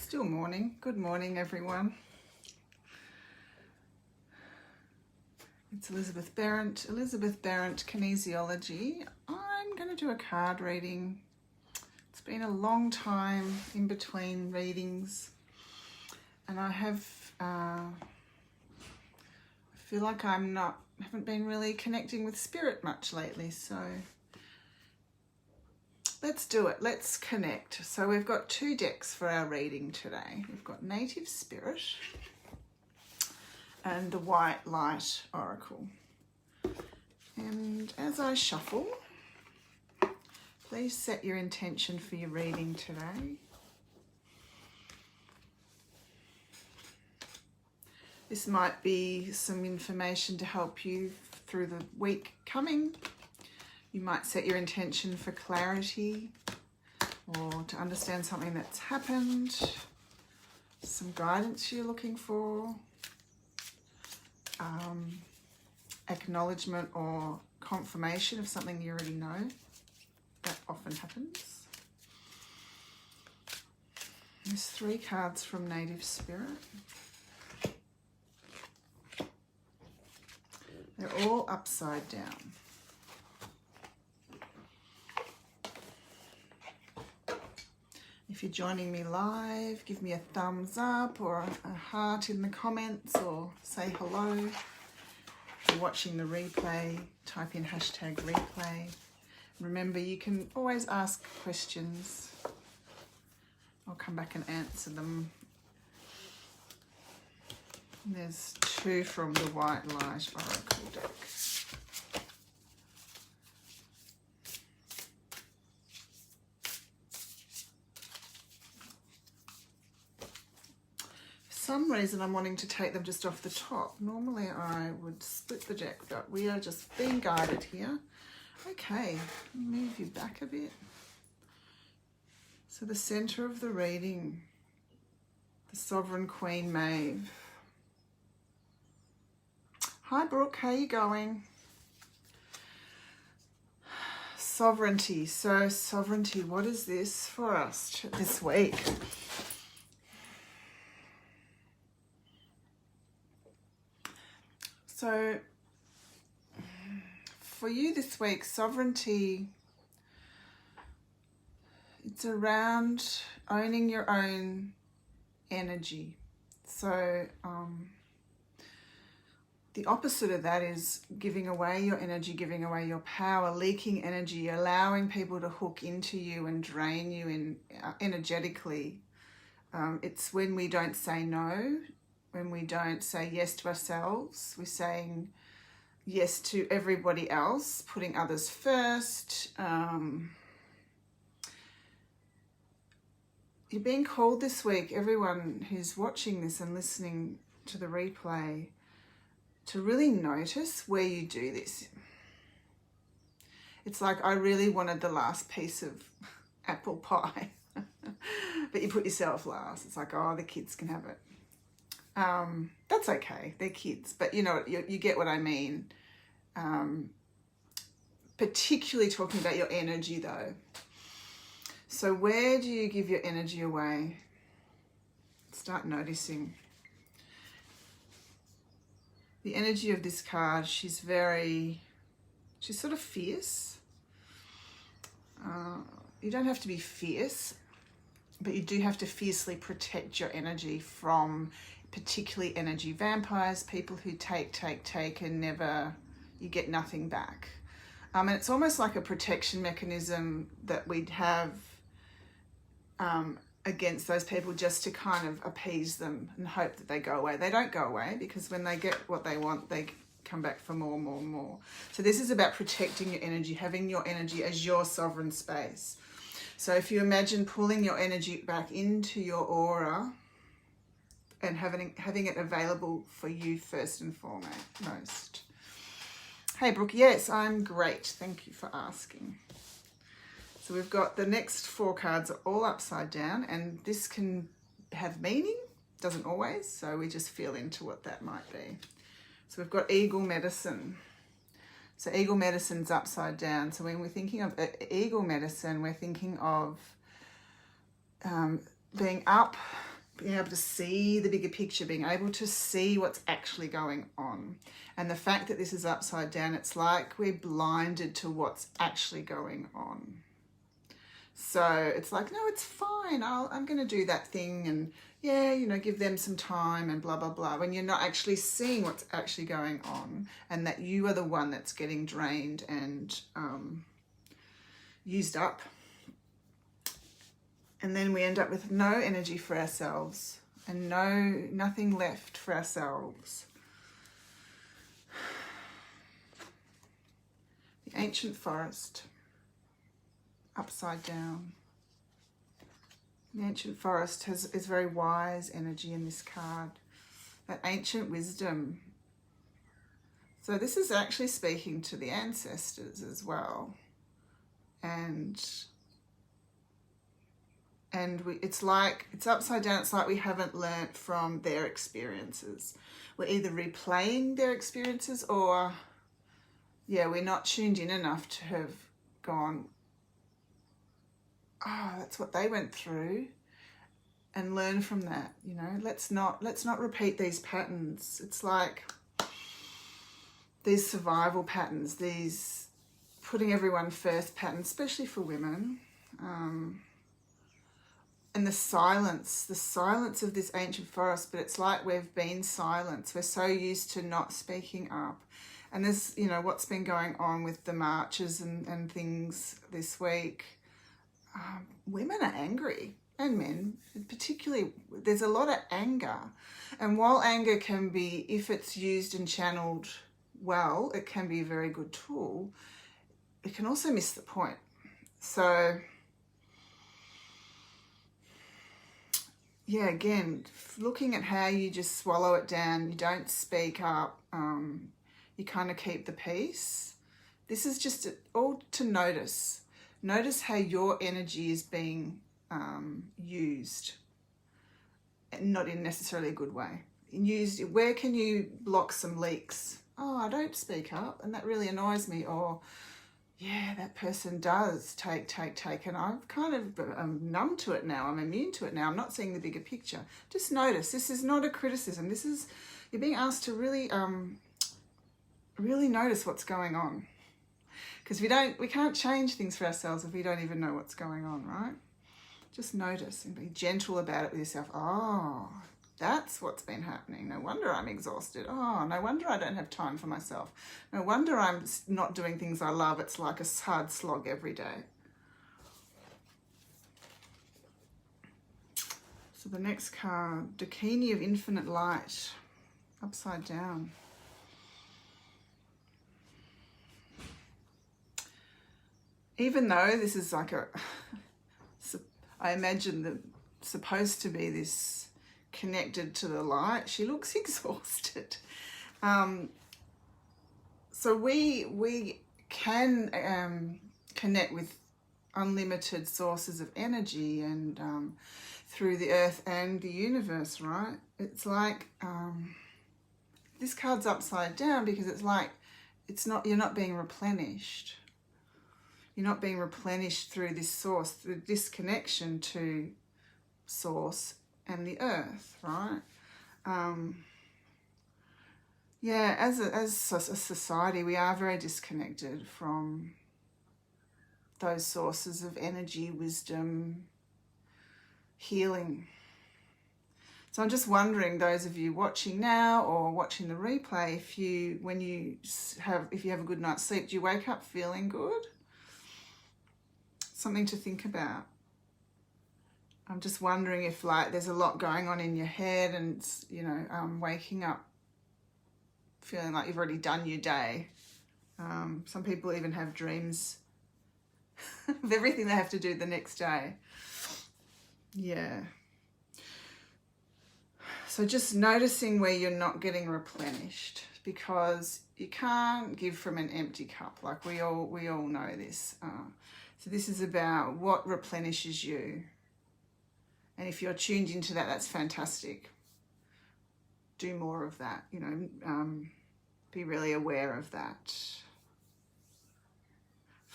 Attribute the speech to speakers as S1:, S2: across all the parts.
S1: Still morning. Good morning, everyone. It's Elizabeth Barrett, Kinesiology. I'm going to do a card reading. It's been a long time in between readings, and I feel like haven't been really connecting with spirit much lately, so let's do it. Let's connect. So we've got two decks for our reading today. We've got Native Spirit and the White Light Oracle. And as I shuffle, please set your intention for your reading today. This might be some information to help you through the week coming. You might set your intention for clarity or to understand something that's happened, some guidance you're looking for, acknowledgement or confirmation of something you already know. That often happens. There's 3 cards from Native Spirit. They're all upside down. If you're joining me live, give me a thumbs up or a heart in the comments or say hello. If you're watching the replay, type in #replay. Remember, you can always ask questions. I'll come back and answer them. And there's 2 from the White Light Oracle deck. For some reason I'm wanting to take them just off the top. Normally I would split the deck, but we are just being guided here. Okay, move you back a bit. So the center of the reading, the Sovereign Queen Maeve. Hi Brooke, how you going? Sovereignty. So sovereignty, what is this for us this week? So for you this week, sovereignty, it's around owning your own energy. So the opposite of that is giving away your energy, giving away your power, leaking energy, allowing people to hook into you and drain you energetically. It's when we don't say no, when we don't say yes to ourselves, we're saying yes to everybody else, putting others first. You're being called this week, everyone who's watching this and listening to the replay, to really notice where you do this. It's like, I really wanted the last piece of apple pie, but you put yourself last. It's like, oh, the kids can have it. That's okay, they're kids, but you know, you get what I mean. Particularly talking about your energy though. So where do you give your energy away? Start noticing. The energy of this card, she's sort of fierce. You don't have to be fierce, but you do have to fiercely protect your energy from particularly energy vampires, people who take and never, you get nothing back. And it's almost like a protection mechanism that we'd have against those people, just to kind of appease them and hope that they go away. They don't go away, because when they get what they want, they come back for more. So this is about protecting your energy, having your energy as your sovereign space. So if you imagine pulling your energy back into your aura and having it available for you first and foremost. Hey Brooke, yes, I'm great. Thank you for asking. So we've got the next 4 cards are all upside down, and this can have meaning, doesn't always, so we just feel into what that might be. So we've got Eagle Medicine. So Eagle Medicine's upside down. So when we're thinking of Eagle Medicine, we're thinking of being up being able to see the bigger picture, being able to see what's actually going on. And the fact that this is upside down, it's like we're blinded to what's actually going on. So it's like, no, it's fine. I'm going to do that thing, and yeah, you know, give them some time and blah, blah, blah. When you're not actually seeing what's actually going on, and that you are the one that's getting drained and used up. And then we end up with no energy for ourselves and nothing left for ourselves. The ancient forest, upside down. The ancient forest is very wise energy in this card. That ancient wisdom. So this is actually speaking to the ancestors as well. And it's like, it's upside down. It's like we haven't learnt from their experiences. We're either replaying their experiences, or we're not tuned in enough to have gone, oh, that's what they went through, and learn from that. You know, let's not repeat these patterns. It's like these survival patterns, these putting everyone first patterns, especially for women. And the silence of this ancient forest, but it's like we've been silenced. We're so used to not speaking up. And there's, you know, what's been going on with the marches and things this week. Women are angry, and men particularly. There's a lot of anger. And while anger can be, if it's used and channeled well, it can be a very good tool, it can also miss the point. So yeah, again, looking at how you just swallow it down, you don't speak up, you kind of keep the peace. This is just all to notice. Notice how your energy is being used, not in necessarily a good way. Used, where can you block some leaks? Oh, I don't speak up, and that really annoys me. Or yeah, that person does take, and I've kind of numb to it now. I'm immune to it now. I'm not seeing the bigger picture. Just notice, this is not a criticism. This is, you're being asked to really, really notice what's going on. Because we can't change things for ourselves if we don't even know what's going on, right? Just notice and be gentle about it with yourself. Oh, that's what's been happening. No wonder I'm exhausted. Oh, no wonder I don't have time for myself. No wonder I'm not doing things I love. It's like a hard slog every day. So the next card, Dakini of Infinite Light, upside down. Even though this is like I imagine that supposed to be this connected to the light, she looks exhausted. So we can connect with unlimited sources of energy and through the earth and the universe, right? It's like this card's upside down because it's like you're not being replenished. You're not being replenished through this source, through this connection to source and the earth, right? Yeah, as a society, we are very disconnected from those sources of energy, wisdom, healing. So I'm just wondering, those of you watching now or watching the replay, if you have a good night's sleep, do you wake up feeling good? Something to think about. I'm just wondering if there's a lot going on in your head and, you know, waking up feeling like you've already done your day. Some people even have dreams of everything they have to do the next day. Yeah. So just noticing where you're not getting replenished, because you can't give from an empty cup. Like we all know this. So this is about what replenishes you. And if you're tuned into that, that's fantastic. Do more of that, you know, be really aware of that.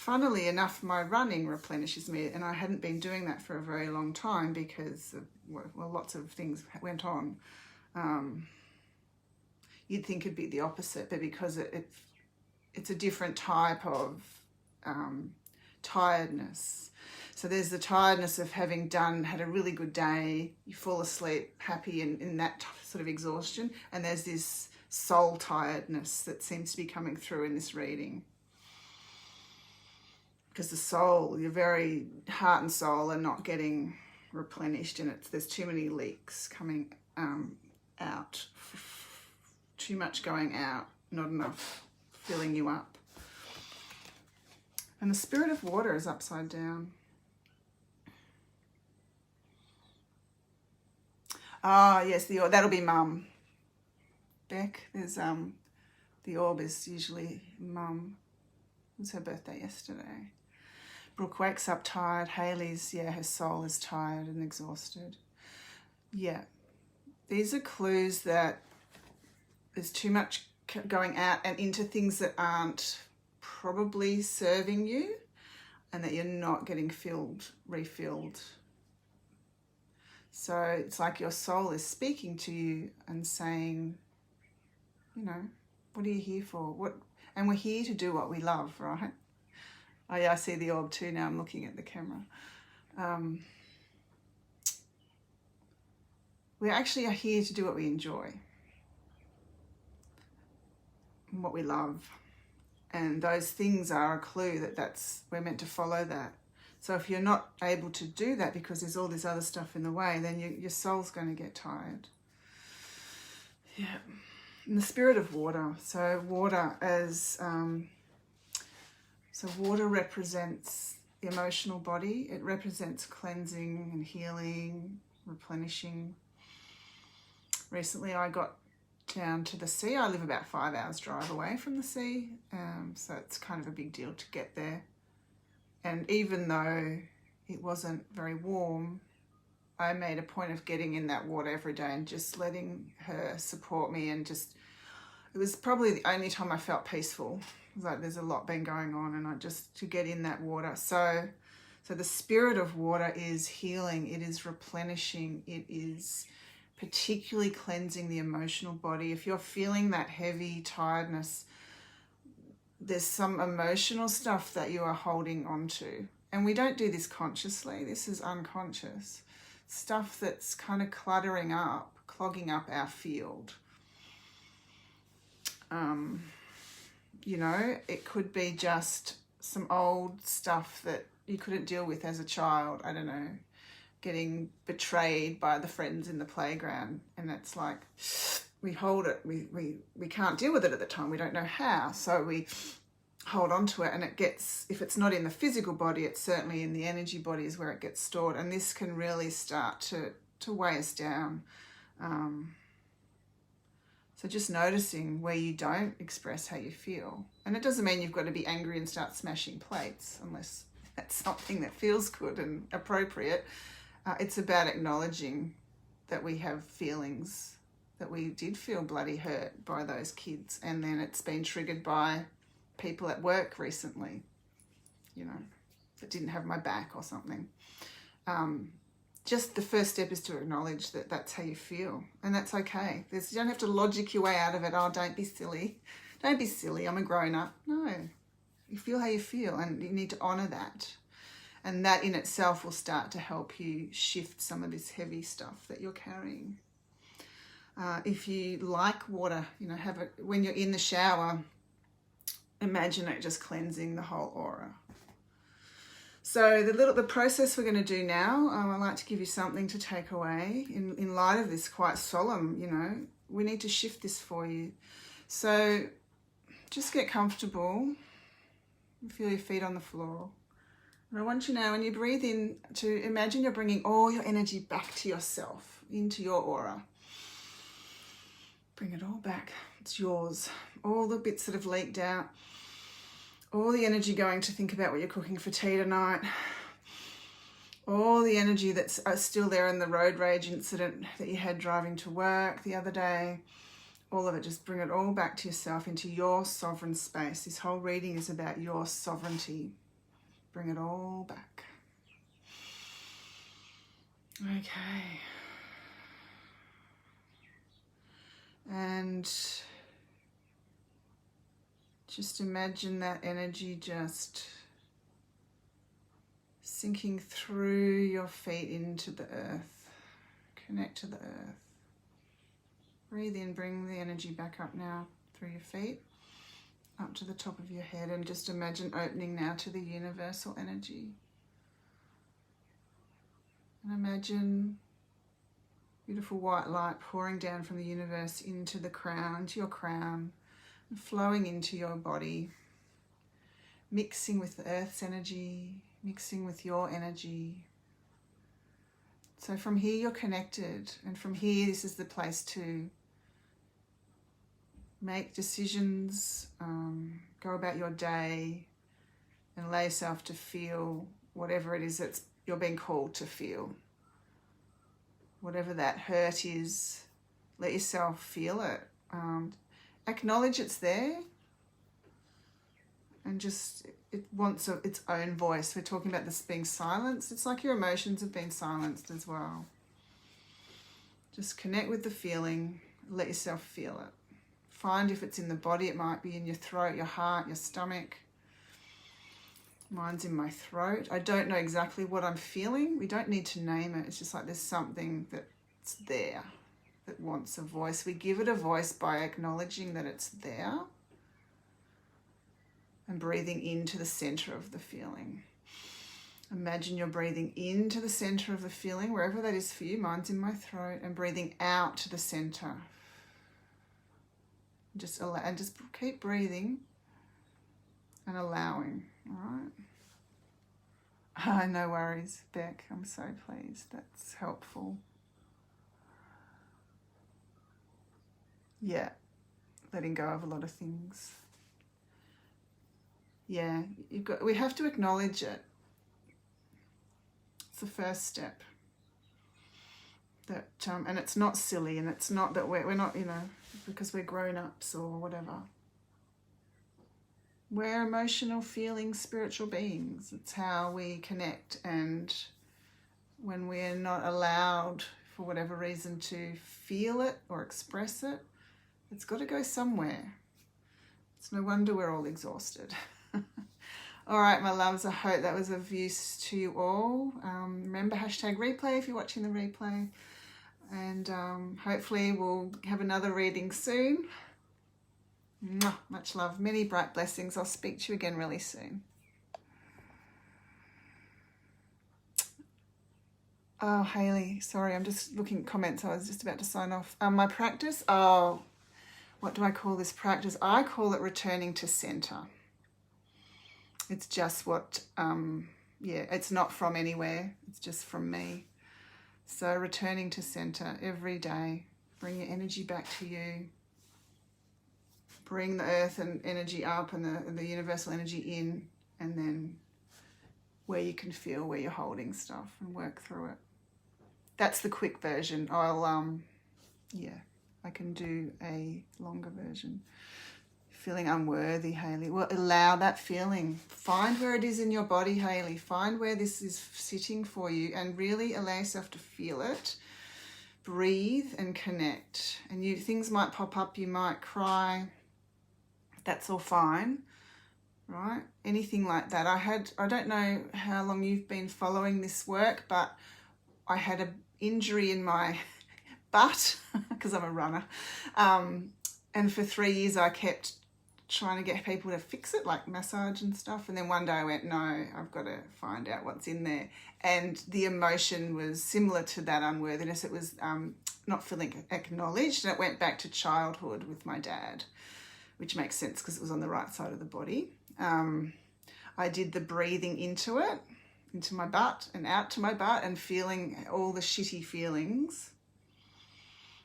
S1: funnily enough, my running replenishes me, and I hadn't been doing that for a very long time because well, lots of things went on. You'd think it'd be the opposite, but because it's a different type of tiredness. So there's the tiredness of having had a really good day, you fall asleep happy in that sort of exhaustion, and there's this soul tiredness that seems to be coming through in this reading. Because the soul, your very heart and soul are not getting replenished, and there's too many leaks coming out, too much going out, not enough filling you up. And the spirit of water is upside down. Ah, yes, that'll be Mum. Beck, there's the orb is usually Mum. It was her birthday yesterday. Brooke wakes up tired. Hayley's, her soul is tired and exhausted. Yeah, these are clues that there's too much going out and into things that aren't probably serving you, and that you're not getting refilled. So it's like your soul is speaking to you and saying, what are you here for? And we're here to do what we love, right? Oh yeah, I see the orb too now. I'm looking at the camera. We actually are here to do what we enjoy and what we love. And those things are a clue that we're meant to follow that. So if you're not able to do that because there's all this other stuff in the way, then your soul's going to get tired. Yeah. And the spirit of water. So water water represents the emotional body. It represents cleansing and healing, replenishing. Recently I got down to the sea. I live about 5 hours drive away from the sea, so it's kind of a big deal to get there. And even though it wasn't very warm, I made a point of getting in that water every day and just letting her support me, and it was probably the only time I felt peaceful. It was like there's a lot been going on, and to get in that water. So the spirit of water is healing, it is replenishing, it is particularly cleansing the emotional body. If you're feeling that heavy tiredness, there's some emotional stuff that you are holding on to. And we don't do this consciously. This is unconscious. Stuff that's kind of clogging up our field. It could be just some old stuff that you couldn't deal with as a child. I don't know, getting betrayed by the friends in the playground. And it's like, we hold it. We can't deal with it at the time. We don't know how. So we hold on to it, and it gets, if it's not in the physical body, it's certainly in the energy body is where it gets stored. And this can really start to weigh us down. So just noticing where you don't express how you feel. And it doesn't mean you've got to be angry and start smashing plates, unless that's something that feels good and appropriate. It's about acknowledging that we have feelings, that we did feel bloody hurt by those kids, and then it's been triggered by people at work recently, that didn't have my back or something. Just the first step is to acknowledge that that's how you feel, and that's okay. You don't have to logic your way out of it. Oh, don't be silly. Don't be silly. I'm a grown-up. No, you feel how you feel, and you need to honour that. And that in itself will start to help you shift some of this heavy stuff that you're carrying. If you like water, have it when you're in the shower. Imagine it just cleansing the whole aura. So the process we're going to do now, I'd like to give you something to take away in light of this quite solemn, we need to shift this for you. So just get comfortable, feel your feet on the floor. And I want you now, when you breathe in, to imagine you're bringing all your energy back to yourself, into your aura. Bring it all back, it's yours. All the bits that have leaked out, all the energy going to think about what you're cooking for tea tonight, all the energy that's still there in the road rage incident that you had driving to work the other day, all of it, just bring it all back to yourself, into your sovereign space. This whole reading is about your sovereignty. Bring it all back. Okay. And just imagine that energy just sinking through your feet into the earth. Connect to the earth. Breathe in, bring the energy back up now through your feet, up to the top of your head, and just imagine opening now to the universal energy. And imagine beautiful white light pouring down from the universe into the crown, to your crown, and flowing into your body, mixing with the earth's energy, mixing with your energy. So from here you're connected, and from here this is the place to make decisions, go about your day, and allow yourself to feel whatever it is that you're being called to feel. Whatever that hurt is, let yourself feel it. Acknowledge it's there, and just it wants its own voice. We're talking about this being silenced. It's like your emotions have been silenced as well. Just connect with the feeling, let yourself feel it. Find if it's in the body, it might be in your throat, your heart, your stomach. Mine's in my throat. I don't know exactly what I'm feeling. We don't need to name it. It's just like there's something that's there that wants a voice. We give it a voice by acknowledging that it's there and breathing into the center of the feeling. Imagine you're breathing into the center of the feeling, wherever that is for you. Mine's in my throat, and breathing out to the center. Just allow, and just keep breathing and allowing. All right. No worries, Beck. I'm so pleased. That's helpful. Yeah, letting go of a lot of things. Yeah, we have to acknowledge it. It's the first step. That and it's not silly, and it's not that we're not, because we're grown-ups or whatever. We're emotional, feeling, spiritual beings. It's how we connect, and when we're not allowed, for whatever reason, to feel it or express it, it's got to go somewhere. It's no wonder we're all exhausted. All right, my loves, I hope that was of use to you all. Remember, #replay if you're watching the replay. And hopefully we'll have another reading soon. Mwah, much love, many bright blessings. I'll speak to you again really soon. Oh, Hayley, sorry, I'm just looking at comments. I was just about to sign off. My practice, what do I call this practice? I call it returning to center. It's just what, it's not from anywhere. It's just from me. So returning to center every day. Bring your energy back to you. Bring the earth and energy up, and the universal energy in, and then where you can feel where you're holding stuff, and work through it. That's the quick version. I can do a longer version. Feeling unworthy, Hayley. Well, allow that feeling. Find where it is in your body, Hayley. Find where this is sitting for you, and really allow yourself to feel it. Breathe and connect. And things might pop up. You might cry. That's all fine, right? Anything like that. I don't know how long you've been following this work, but I had an injury in my butt because I'm a runner. And for 3 years I kept trying to get people to fix it, like massage and stuff. And then one day I went, no, I've got to find out what's in there. And the emotion was similar to that unworthiness. It was not feeling acknowledged. And it went back to childhood with my dad, which makes sense because it was on the right side of the body. I did the breathing into it, into my butt and out to my butt, and feeling all the shitty feelings,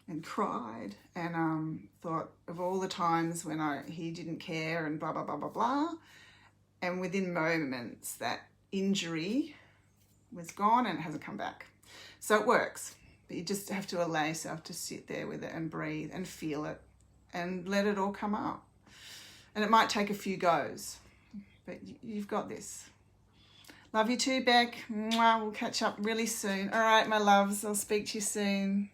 S1: and cried, and thought of all the times when he didn't care, and blah, blah, blah, blah, blah. And within moments, that injury was gone and it hasn't come back. So it works, but you just have to allow yourself to sit there with it and breathe and feel it and let it all come up. And it might take a few goes, but you've got this. Love you too, Beck. Mwah. We'll catch up really soon. All right, my loves. I'll speak to you soon.